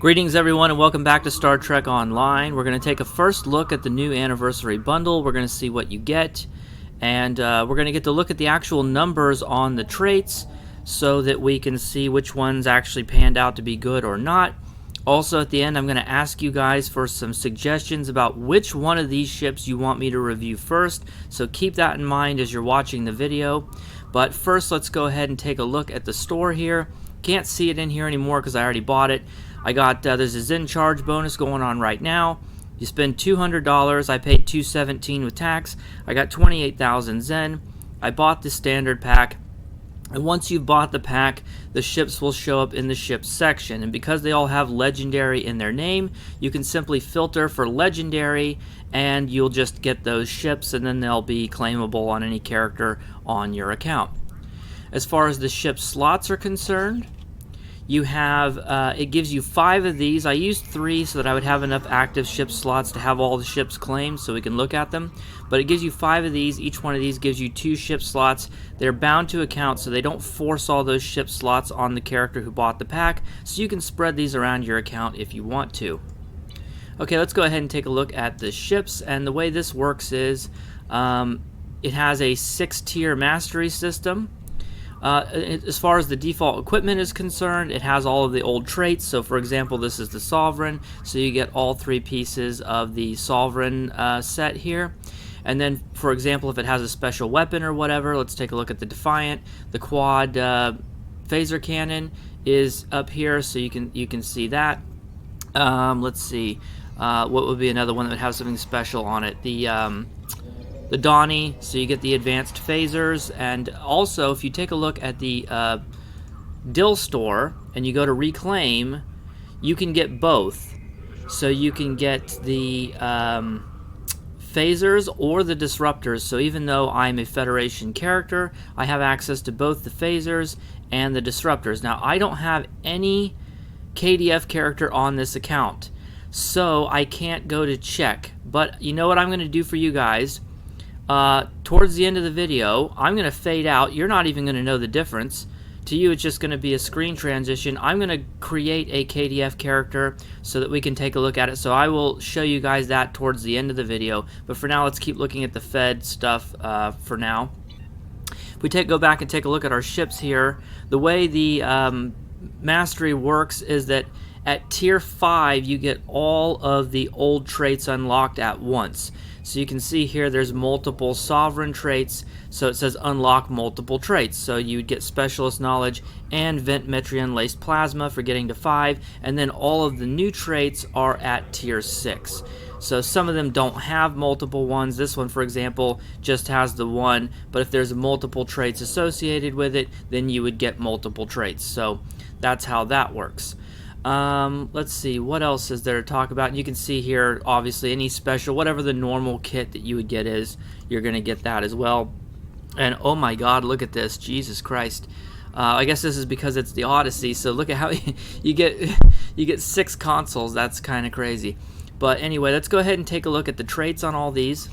Greetings everyone and welcome back to Star Trek Online. We're going to take a first look at the new anniversary bundle. We're going to see what you get, and we're going to get to look at the actual numbers on the traits so that we can see which ones actually panned out to be good or not. Also at the end I'm going to ask you guys for some suggestions about which one of these ships you want me to review first, so keep that in mind as you're watching the video. But first let's go ahead and take a look at the store here. Can't see it in here anymore because I already bought it. I got there's a Zen charge bonus going on right now. You spend $200. I paid $217 with tax. I got 28,000 Zen. I bought the standard pack, and once you've bought the pack, the ships will show up in the ships section. And because they all have legendary in their name, you can simply filter for legendary, and you'll just get those ships, and then they'll be claimable on any character on your account. As far as the ship slots are concerned, you have, it gives you 5 of these. I used 3 so that I would have enough active ship slots to have all the ships claimed so we can look at them. But it gives you 5 of these. Each one of these gives you 2 ship slots. They're bound to account, so they don't force all those ship slots on the character who bought the pack. So you can spread these around your account if you want to. Okay, let's go ahead and take a look at the ships. And the way this works is it has a 6-tier mastery system. As far as the default equipment is concerned, it has all of the old traits. So for example, this is the Sovereign, so you get all 3 pieces of the Sovereign set here. And then for example, if it has a special weapon or whatever, let's take a look at the Defiant. The quad phaser cannon is up here, so you can see that. Let's see, what would be another one that would have something special on it? The Donnie, so you get the advanced phasers. And also if you take a look at the Dill store and you go to reclaim, you can get both. So you can get the phasers or the disruptors. So even though I'm a Federation character, I have access to both the phasers and the disruptors. Now I don't have any KDF character on this account, so I can't go to check. But you know what I'm going to do for you guys? Towards the end of the video, I'm going to fade out. You're not even going to know the difference. To you, it's just going to be a screen transition. I'm going to create a KDF character so that we can take a look at it. So I will show you guys that towards the end of the video. But for now, let's keep looking at the Fed stuff for now. If we go back and take a look at our ships here, the way the mastery works is that at tier 5, you get all of the old traits unlocked at once. So you can see here there's multiple Sovereign traits, so it says unlock multiple traits. So you'd get Specialist Knowledge and Vent Metrion Laced Plasma for getting to 5, and then all of the new traits are at tier 6. So some of them don't have multiple ones. This one, for example, just has the one, but if there's multiple traits associated with it, then you would get multiple traits. So that's how that works. Let's see, what else is there to talk about? And you can see here, obviously, any special, whatever the normal kit that you would get is, you're going to get that as well. And oh my god, look at this, Jesus Christ. I guess this is because it's the Odyssey, so look at how you get 6 consoles. That's kind of crazy. But anyway, let's go ahead and take a look at the traits on all these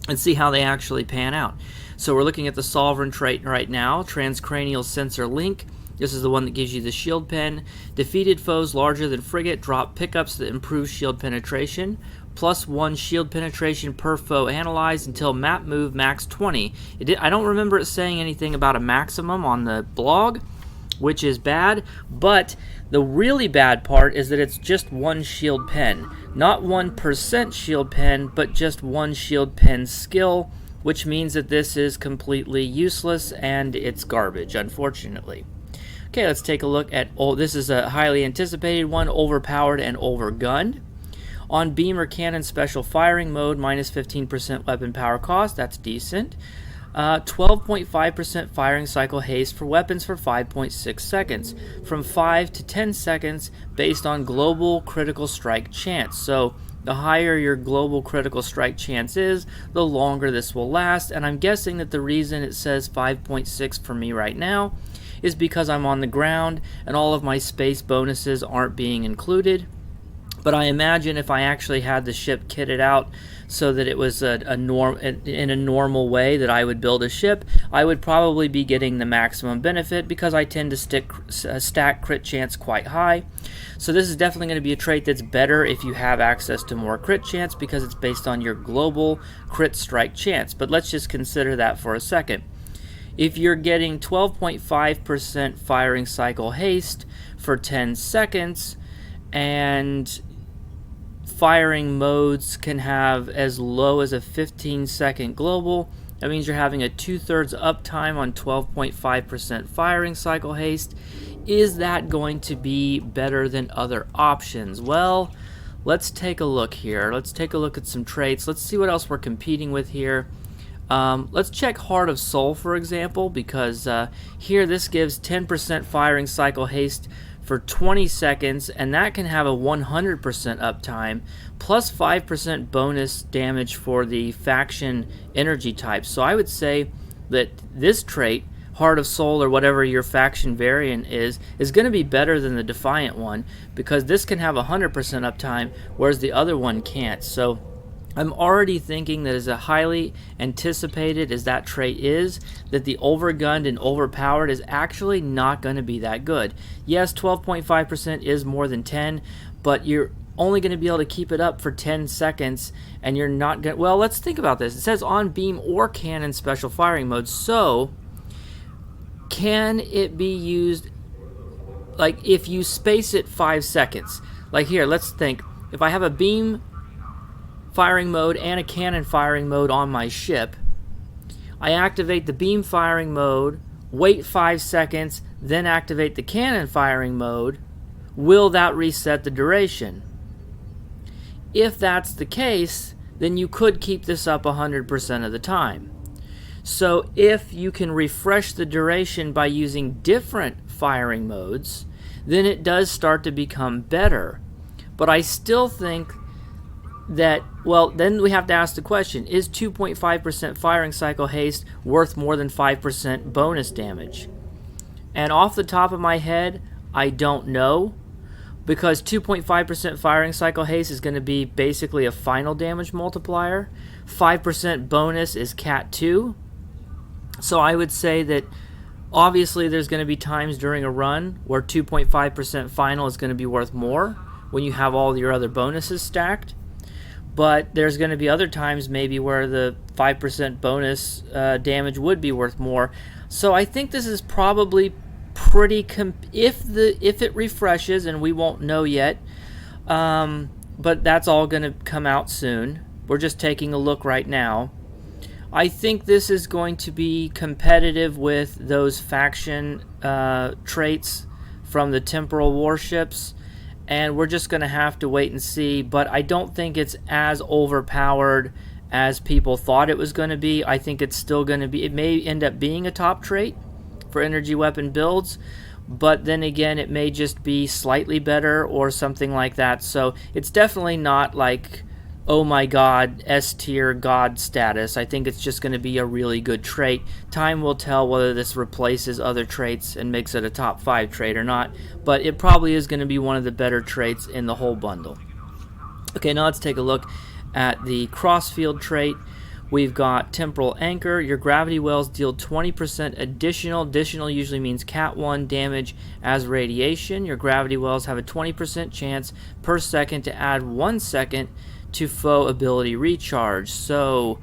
and see how they actually pan out. So we're looking at the Sovereign trait right now, Transcranial Sensor Link. This is the one that gives you the shield pen. Defeated foes larger than frigate drop pickups that improve shield penetration. +1 shield penetration per foe analyzed until map move max 20. I don't remember it saying anything about a maximum on the blog, which is bad. But the really bad part is that it's just 1 shield pen. Not 1% shield pen, but just 1 shield pen skill, which means that this is completely useless and it's garbage, unfortunately. Okay, let's take a look at, this is a highly anticipated one, Overpowered and Overgunned. On beam or cannon special firing mode, -15% weapon power cost, that's decent. 12.5% firing cycle haste for weapons for 5.6 seconds, from 5 to 10 seconds based on global critical strike chance. So the higher your global critical strike chance is, the longer this will last, and I'm guessing that the reason it says 5.6 for me right now is because I'm on the ground and all of my space bonuses aren't being included. But I imagine if I actually had the ship kitted out so that it was in a normal way that I would build a ship, I would probably be getting the maximum benefit because I tend to stack crit chance quite high. So this is definitely going to be a trait that's better if you have access to more crit chance because it's based on your global crit strike chance. But let's just consider that for a second. If you're getting 12.5% firing cycle haste for 10 seconds, and firing modes can have as low as a 15-second global, that means you're having a 2/3 uptime on 12.5% firing cycle haste. Is that going to be better than other options? Well, let's take a look here. Let's take a look at some traits. Let's see what else we're competing with here. Let's check Heart of Soul, for example, because here this gives 10% firing cycle haste for 20 seconds, and that can have a 100% uptime, plus 5% bonus damage for the faction energy type. So I would say that this trait, Heart of Soul or whatever your faction variant is going to be better than the Defiant one, because this can have 100% uptime, whereas the other one can't. So I'm already thinking that as highly anticipated as that trait is, that the Overgunned and Overpowered is actually not going to be that good. Yes, 12.5% is more than 10, but you're only going to be able to keep it up for 10 seconds, and you're not going to... Well, let's think about this. It says on beam or cannon special firing mode, so can it be used, like, if you space it 5 seconds? Like here, let's think. If I have a beam firing mode and a cannon firing mode on my ship, I activate the beam firing mode, wait 5 seconds, then activate the cannon firing mode. Will that reset the duration? If that's the case, then you could keep this up 100% of the time. So if you can refresh the duration by using different firing modes, then it does start to become better. But I still think that, well, then we have to ask the question, is 2.5% firing cycle haste worth more than 5% bonus damage? And off the top of my head, I don't know, because 2.5% firing cycle haste is going to be basically a final damage multiplier. 5% bonus is Cat 2. So I would say that obviously there's going to be times during a run where 2.5% final is going to be worth more when you have all your other bonuses stacked. But there's going to be other times maybe where the 5% bonus damage would be worth more. So I think this is probably pretty if it refreshes, and we won't know yet, but that's all going to come out soon. We're just taking a look right now. I think this is going to be competitive with those faction traits from the temporal warships, and we're just going to have to wait and see. But I don't think it's as overpowered as people thought it was going to be. I think it's still going to be, it may end up being a top trait for energy weapon builds, but then again it may just be slightly better or something like that. So it's definitely not like, oh my god, S tier god status. I think it's just going to be a really good trait. Time will tell whether this replaces other traits and makes it a top 5 trait or not, but it probably is going to be one of the better traits in the whole bundle. Okay, now let's take a look at the Crossfield trait. We've got Temporal Anchor. Your gravity wells deal 20% additional. Additional usually means Cat 1 damage as radiation. Your gravity wells have a 20% chance per second to add 1 second to foe ability recharge. So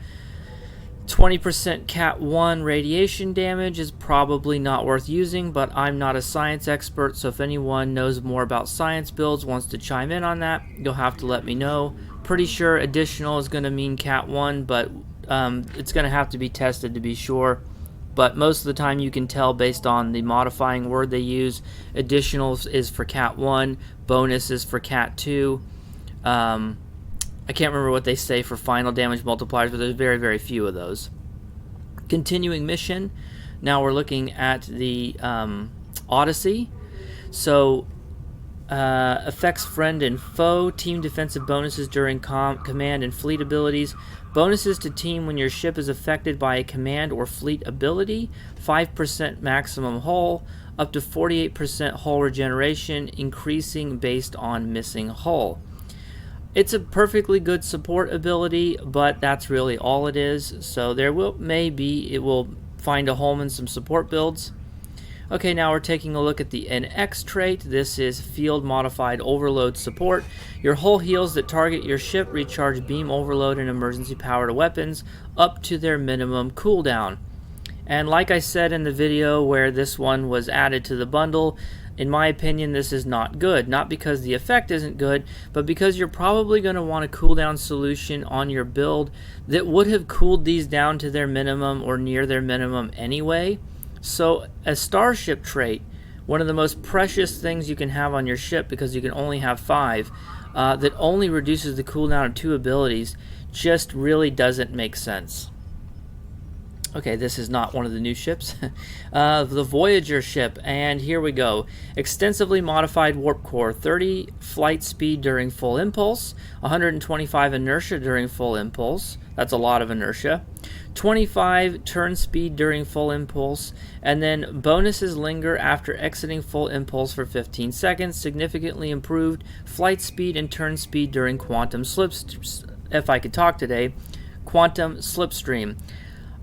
20% Cat 1 radiation damage is probably not worth using, but I'm not a science expert, so if anyone knows more about science builds, wants to chime in on that, you'll have to let me know. Pretty sure additional is going to mean Cat 1, but it's going to have to be tested to be sure. But most of the time you can tell based on the modifying word they use. Additional is for Cat 1, bonus is for Cat 2. I can't remember what they say for final damage multipliers, but there's very, very few of those. Continuing mission. Now we're looking at the Odyssey. So affects friend and foe. Team defensive bonuses during command and fleet abilities. Bonuses to team when your ship is affected by a command or fleet ability. 5% maximum hull. Up to 48% hull regeneration, increasing based on missing hull. It's a perfectly good support ability, but that's really all it is. So there maybe it will find a home in some support builds. Okay, now we're taking a look at the NX trait. This is Field Modified Overload Support. Your hull heals that target your ship recharge beam overload and emergency power to weapons up to their minimum cooldown. And like I said in the video where this one was added to the bundle, in my opinion, this is not good. Not because the effect isn't good, but because you're probably going to want a cooldown solution on your build that would have cooled these down to their minimum or near their minimum anyway. So a starship trait, one of the most precious things you can have on your ship because you can only have 5, that only reduces the cooldown of 2 abilities, just really doesn't make sense. Okay, this is not one of the new ships. The Voyager ship, and here we go. Extensively modified warp core, 30 flight speed during full impulse, 125 inertia during full impulse. That's a lot of inertia. 25 turn speed during full impulse, and then bonuses linger after exiting full impulse for 15 seconds. Significantly improved flight speed and turn speed during quantum if I could talk today, quantum slipstream.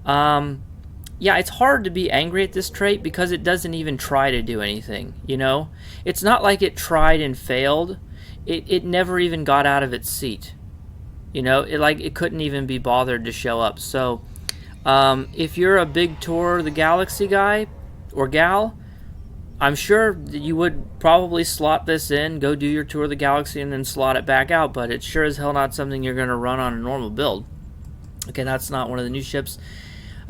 Yeah, it's hard to be angry at this trait because it doesn't even try to do anything, you know? It's not like it tried and failed. It never even got out of its seat. You know, it couldn't even be bothered to show up. So, if you're a big Tour of the Galaxy guy or gal, I'm sure that you would probably slot this in, go do your Tour of the Galaxy, and then slot it back out. But it's sure as hell not something you're going to run on a normal build. Okay, that's not one of the new ships.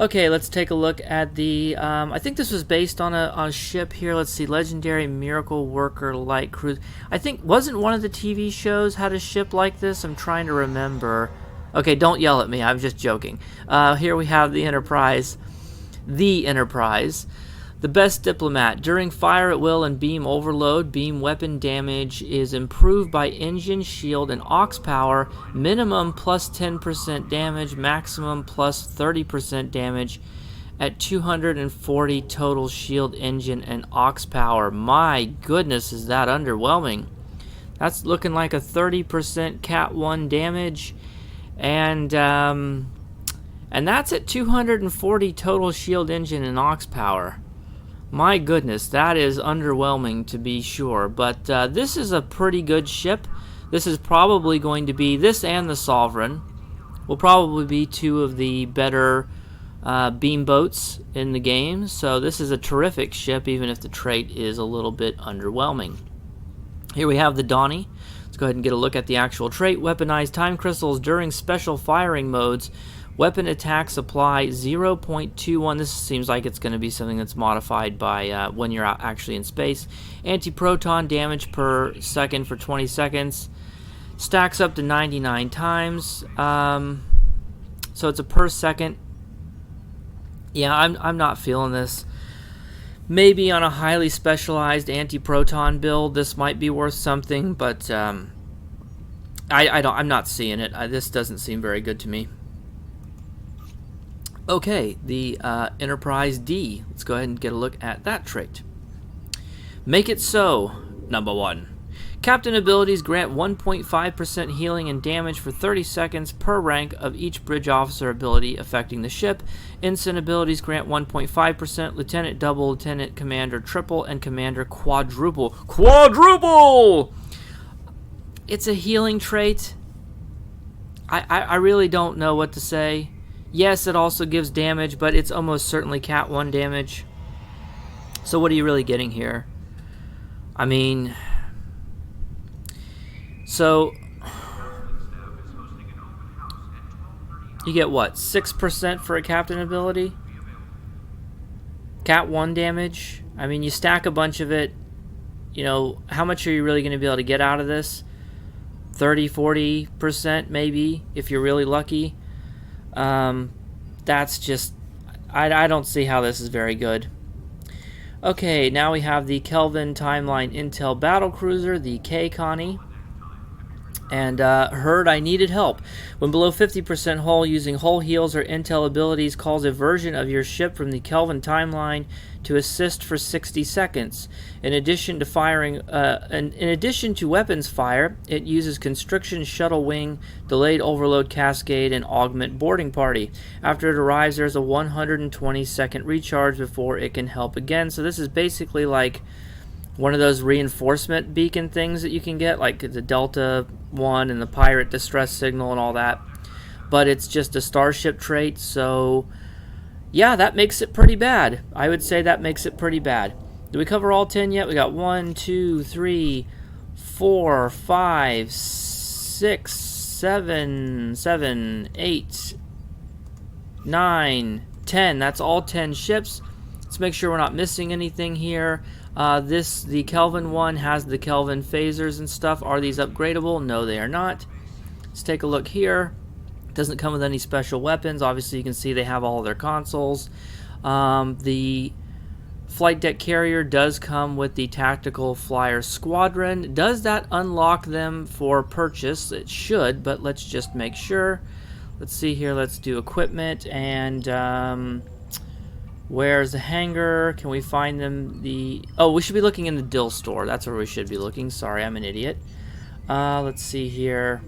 Okay, let's take a look at the, I think this was based on a ship here. Let's see, Legendary Miracle Worker Light Cruise. I think, wasn't one of the TV shows had a ship like this? I'm trying to remember. Okay, don't yell at me, I'm just joking. Here we have the Enterprise. The Enterprise. The Best Diplomat. During fire at will and beam overload, beam weapon damage is improved by engine, shield, and aux power. Minimum plus 10% damage, maximum plus 30% damage at 240 total shield, engine, and aux power. My goodness, is that underwhelming. That's looking like a 30% Cat 1 damage, and that's at 240 total shield, engine, and aux power. My goodness, that is underwhelming to be sure, but this is a pretty good ship. This is probably going to be, this and the Sovereign will probably be 2 of the better beam boats in the game, so this is a terrific ship even if the trait is a little bit underwhelming. Here we have the Donnie. Let's go ahead and get a look at the actual trait. Weaponized time crystals during special firing modes. Weapon attacks apply 0.21. This seems like it's going to be something that's modified by when you're out actually in space. Anti-proton damage per second for 20 seconds. Stacks up to 99 times. So it's a per second. Yeah, I'm not feeling this. Maybe on a highly specialized anti-proton build, this might be worth something, but I'm not seeing it. This doesn't seem very good to me. Okay, the Enterprise D. Let's go ahead and get a look at that trait. Make it so, number 1. Captain abilities grant 1.5% healing and damage for 30 seconds per rank of each bridge officer ability affecting the ship. Ensign abilities grant 1.5%, Lieutenant double, Lieutenant Commander triple, and Commander quadruple. Quadruple! It's a healing trait. I really don't know what to say. Yes, it also gives damage, but it's almost certainly Cat 1 damage. So what are you really getting here? I mean, so you get what, 6% for a captain ability? Cat 1 damage? I mean, you stack a bunch of it, you know, how much are you really going to be able to get out of this? 30-40% maybe, if you're really lucky. That's just, I don't see how this is very good. Okay, now we have the Kelvin Timeline Intel Battlecruiser, the K Connie. And heard I needed help. When below 50% hull, using hull heals or intel abilities calls a version of your ship from the Kelvin timeline to assist for 60 seconds. In addition to weapons fire, it uses constriction, shuttle wing, delayed overload cascade, and augment boarding party. After it arrives, there's a 120-second recharge before it can help again. So this is basically like one of those reinforcement beacon things that you can get, like the Delta 1 and the Pirate distress signal and all that. But it's just a starship trait, so yeah, that makes it pretty bad. I would say that makes it pretty bad. Did we cover all 10 yet? We got 1, 2, 3, 4, 5, 6, 7, 8, 9, 10. That's all 10 ships. Let's make sure we're not missing anything here. The Kelvin one has the Kelvin phasers and stuff. Are these upgradable? No, they are not. Let's take a look here. Doesn't come with any special weapons. Obviously, you can see they have all of their consoles. The flight deck carrier does come with the Tactical Flyer Squadron. Does that unlock them for purchase? It should, but let's just make sure. Let's see here. Let's do equipment and where's the hangar? Can we find them? Oh, we should be looking in the Dill store. That's where we should be looking. Sorry, I'm an idiot. Let's see here.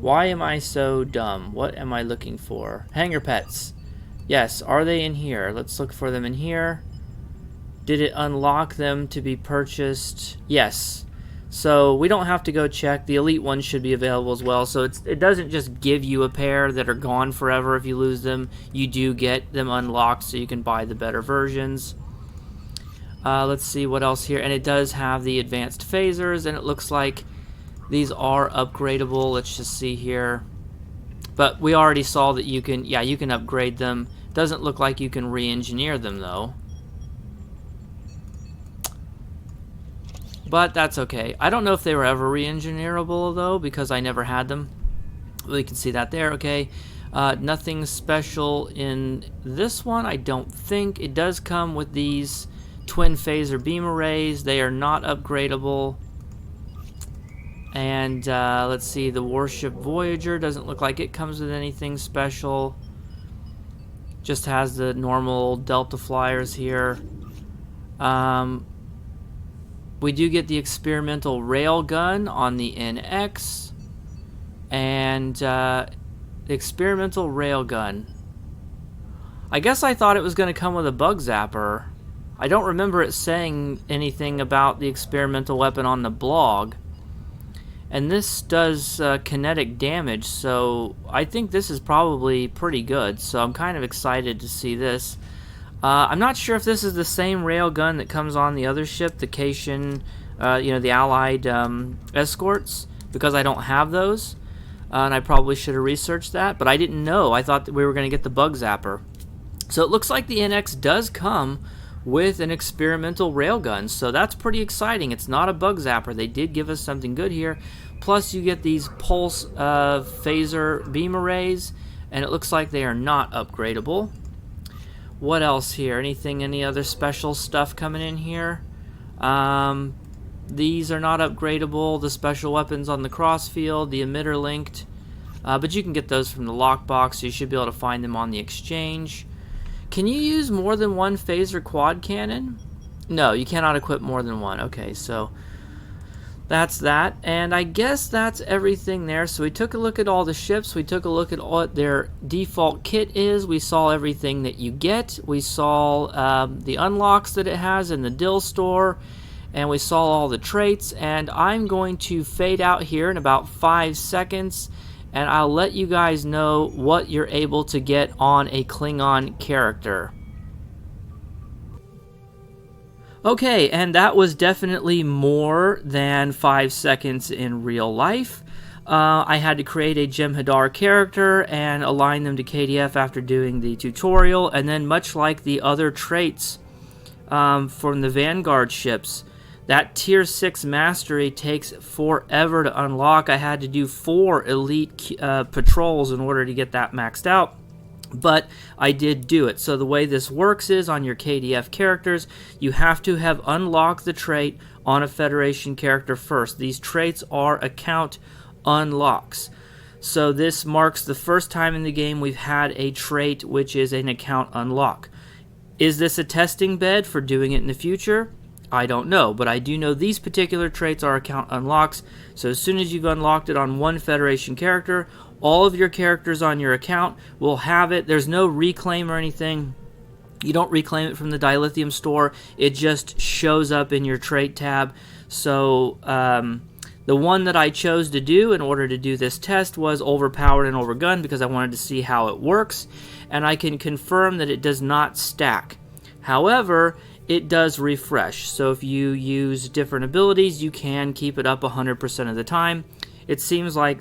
Why am I so dumb? What am I looking for? Hangar pets. Yes, are they in here? Let's look for them in here. Did it unlock them to be purchased? Yes. So we don't have to go check. The elite ones should be available as well. So it doesn't just give you a pair that are gone forever if you lose them. You do get them unlocked so you can buy the better versions. Let's see what else here. And it does have the advanced phasers, and it looks like these are upgradable. Let's just see here. But we already saw that you can, you can upgrade them. Doesn't look like you can re-engineer them though. But that's okay. I don't know if they were ever re-engineerable though, because I never had them. We can see that there, okay. Nothing special in this one, I don't think. It does come with these twin phaser beam arrays. They are not upgradable. And let's see, the warship Voyager doesn't look like it comes with anything special. Just has the normal Delta flyers here. We do get the experimental railgun on the NX. And the experimental railgun. I guess I thought it was going to come with a bug zapper. I don't remember it saying anything about the experimental weapon on the blog. And this does kinetic damage, so I think this is probably pretty good. So I'm kind of excited to see this. I'm not sure if this is the same railgun that comes on the other ship, the Cation, the Allied escorts, because I don't have those. And I probably should have researched that, but I didn't know. I thought that we were going to get the bug zapper. So it looks like the NX does come with an experimental railgun, so that's pretty exciting. It's not a bug zapper. They did give us something good here. Plus you get these pulse phaser beam arrays, and it looks like they are not upgradable. What else here? Any other special stuff coming in here? These are not upgradable. The special weapons on the Crossfield, the emitter linked, but you can get those from the lockbox, so you should be able to find them on the exchange. Can you use more than one phaser quad cannon? No, you cannot equip more than one. Okay, so that's that. And I guess that's everything there. So we took a look at all the ships. We took a look at what their default kit is. We saw everything that you get. We saw the unlocks that it has in the Dill store. And we saw all the traits. And I'm going to fade out here in about 5 seconds. And I'll let you guys know what you're able to get on a Klingon character. Okay, and that was definitely more than 5 seconds in real life. I had to create a Jem'Hadar character and align them to KDF after doing the tutorial, and then much like the other traits from the Vanguard ships, that Tier 6 Mastery takes forever to unlock. I had to do 4 elite patrols in order to get that maxed out. but I did do it. So the way this works is on your KDF characters, you have to have unlocked the trait on a Federation character first. These traits are account unlocks. So this marks the first time in the game we've had a trait which is an account unlock. Is this a testing bed for doing it in the future? I don't know, but I do know these particular traits are account unlocks. So as soon as you've unlocked it on one Federation character, all of your characters on your account will have it. There's no reclaim or anything. You don't reclaim it from the dilithium store. It just shows up in your trait tab. So the one that I chose to do in order to do this test was Overpowered and Overgunned because I wanted to see how it works. And I can confirm that it does not stack. However, it does refresh. So if you use different abilities, you can keep it up 100% of the time. It seems like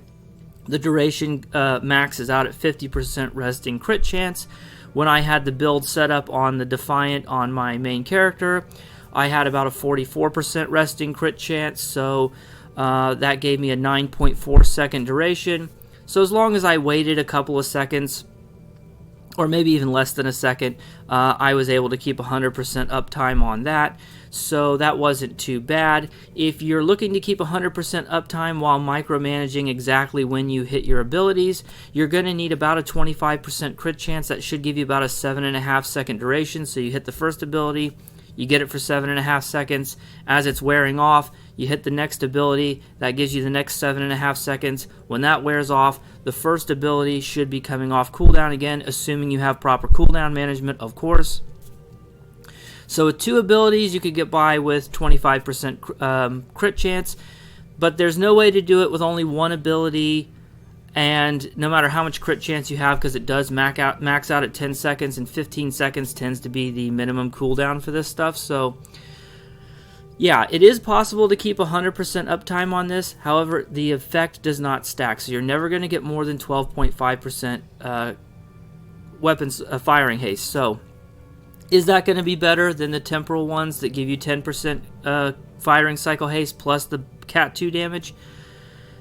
the duration maxes out at 50% resting crit chance. When I had the build set up on the Defiant on my main character, I had about a 44% resting crit chance, so that gave me a 9.4 second duration. So as long as I waited a couple of seconds, or maybe even less than a second, I was able to keep 100% uptime on that. So that wasn't too bad. If you're looking to keep 100% uptime while micromanaging exactly when you hit your abilities, you're going to need about a 25% crit chance. That should give you about a 7.5 second duration. So you hit the first ability, you get it for 7.5 seconds. As it's wearing off, you hit the next ability, that gives you the next 7.5 seconds. When that wears off, the first ability should be coming off cooldown again, assuming you have proper cooldown management, of course. So with two abilities, you could get by with 25% crit chance, but there's no way to do it with only one ability, and no matter how much crit chance you have, because it does max out at 10 seconds, and 15 seconds tends to be the minimum cooldown for this stuff. So yeah, it is possible to keep 100% uptime on this. However, the effect does not stack, so you're never going to get more than 12.5% weapons firing haste. So is that going to be better than the temporal ones that give you 10% firing cycle haste plus the Cat 2 damage?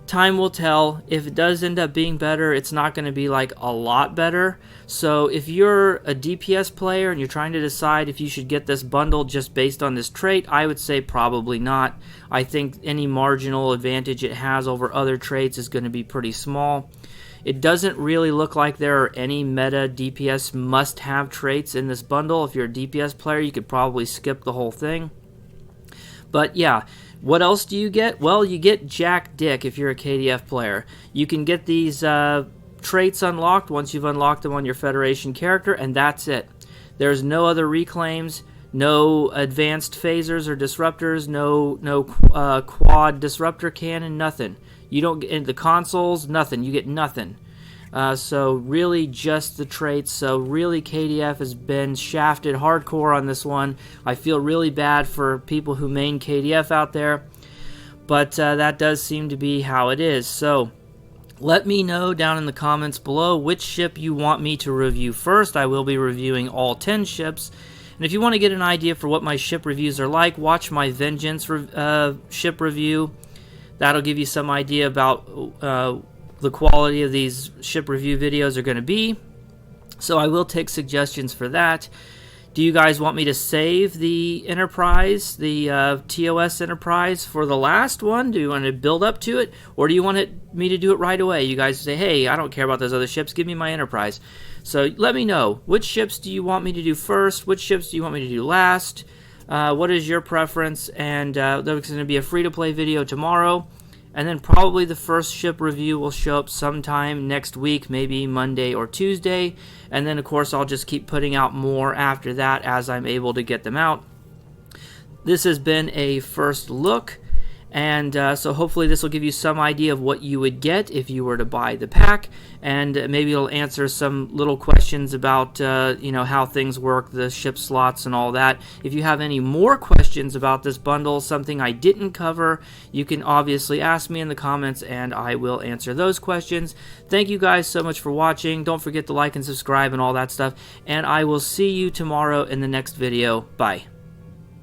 Time will tell. If it does end up being better, it's not going to be like a lot better. So if you're a DPS player and you're trying to decide if you should get this bundle just based on this trait, I would say probably not. I think any marginal advantage it has over other traits is going to be pretty small. It doesn't really look like there are any meta DPS must-have traits in this bundle. If you're a DPS player, you could probably skip the whole thing. But yeah, what else do you get? Well, you get Jack Dick if you're a KDF player. You can get these traits unlocked once you've unlocked them on your Federation character, and that's it. There's no other reclaims, no advanced phasers or disruptors, no quad disruptor cannon, nothing. You don't get into the consoles, nothing. You get nothing. So really just the traits. So really KDF has been shafted hardcore on this one. I feel really bad for people who main KDF out there, but that does seem to be how it is. So let me know down in the comments below which ship you want me to review first. I will be reviewing all 10 ships. And if you want to get an idea for what my ship reviews are like, watch my Vengeance ship review. That'll give you some idea about the quality of these ship review videos are going to be. So I will take suggestions for that. Do you guys want me to save the Enterprise, the TOS Enterprise, for the last one? Do you want to build up to it? Or do you want me to do it right away? You guys say, hey, I don't care about those other ships. Give me my Enterprise. So let me know. Which ships do you want me to do first? Which ships do you want me to do last? What is your preference? And there's going to be a free-to-play video tomorrow. And then probably the first ship review will show up sometime next week, maybe Monday or Tuesday. And then, of course, I'll just keep putting out more after that as I'm able to get them out. This has been a first look. And so hopefully this will give you some idea of what you would get if you were to buy the pack, and maybe it'll answer some little questions about how things work, the ship slots and all that. If you have any more questions about this bundle, something I didn't cover, you can obviously ask me in the comments and I will answer those questions. Thank you guys so much for watching. Don't forget to like and subscribe and all that stuff, and I will see you tomorrow in the next video. Bye.